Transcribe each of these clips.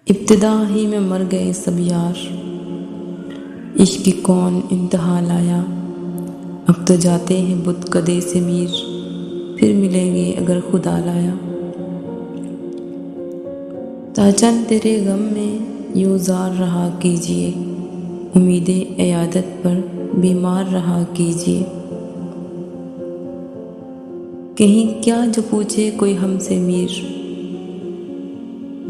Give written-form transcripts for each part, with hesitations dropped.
ابتدا ہی میں مر گئے سب یار، عشق کی کون انتہا لایا۔ اب تو جاتے ہیں بت کدے سے میر، پھر ملیں گے اگر خدا لایا۔ تاجن تیرے غم میں یوں زار رہا کیجئے، امید عیادت پر بیمار رہا کیجئے۔ کہیں کیا جو پوچھے کوئی ہم سے میر،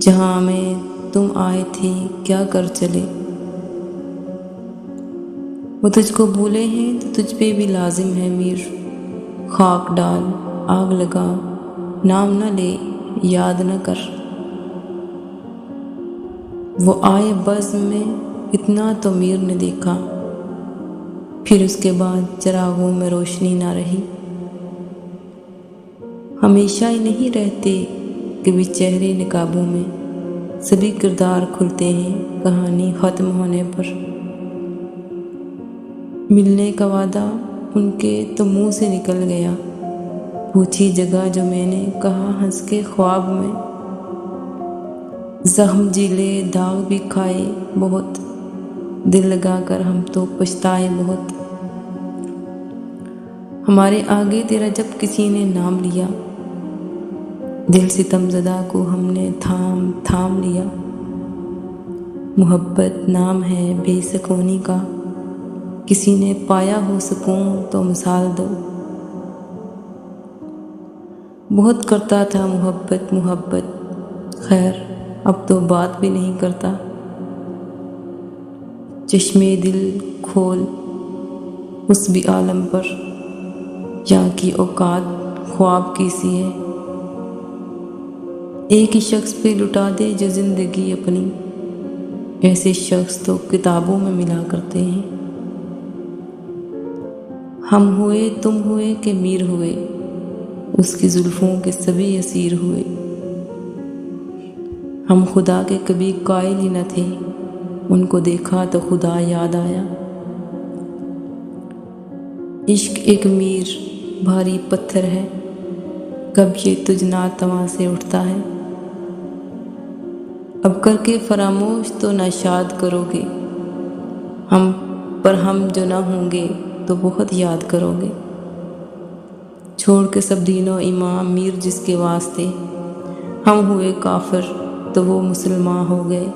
جہاں میں تم آئے تھے کیا کر چلے۔ وہ تجھ کو بھولے ہیں تو تجھ پہ بھی لازم ہے میر، خاک ڈال آگ لگا نام نہ لے یاد نہ کر۔ وہ آئے بزم میں اتنا تو میر نے دیکھا، پھر اس کے بعد چراغوں میں روشنی نہ رہی۔ ہمیشہ ہی نہیں رہتے کبھی چہرے نقابوں میں، سبھی کردار کھلتے ہیں کہانی ختم ہونے پر۔ ملنے کا وعدہ ان کے تو منہ سے نکل گیا، پوچھی جگہ جو میں نے کہا ہنس کے خواب میں۔ زخم جیلے داغ بھی کھائے بہت، دل لگا کر ہم تو پچھتائے بہت۔ ہمارے آگے تیرا جب کسی نے نام لیا، دل ستم زدہ کو ہم نے تھام تھام لیا۔ محبت نام ہے بے سکونی کا، کسی نے پایا ہو سکون تو مثال دو۔ بہت کرتا تھا محبت محبت، خیر اب تو بات بھی نہیں کرتا۔ چشمے دل کھول اس بھی عالم پر، یہاں کی اوقات خواب کی سی ہے۔ ایک ہی شخص پہ لٹا دے جو زندگی اپنی، ایسے شخص تو کتابوں میں ملا کرتے ہیں۔ ہم ہوئے تم ہوئے کہ میر ہوئے، اس کی زلفوں کے سبھی اسیر ہوئے۔ ہم خدا کے کبھی قائل ہی نہ تھے، ان کو دیکھا تو خدا یاد آیا۔ عشق ایک میر بھاری پتھر ہے، کب یہ تجھ ناتواں سے اٹھتا ہے۔ اب کر کے فراموش تو ناشاد کرو گے، ہم جو نہ ہوں گے تو بہت یاد کرو گے۔ چھوڑ کے سب دین و امام میر جس کے واسطے، ہم ہوئے کافر تو وہ مسلمان ہو گئے۔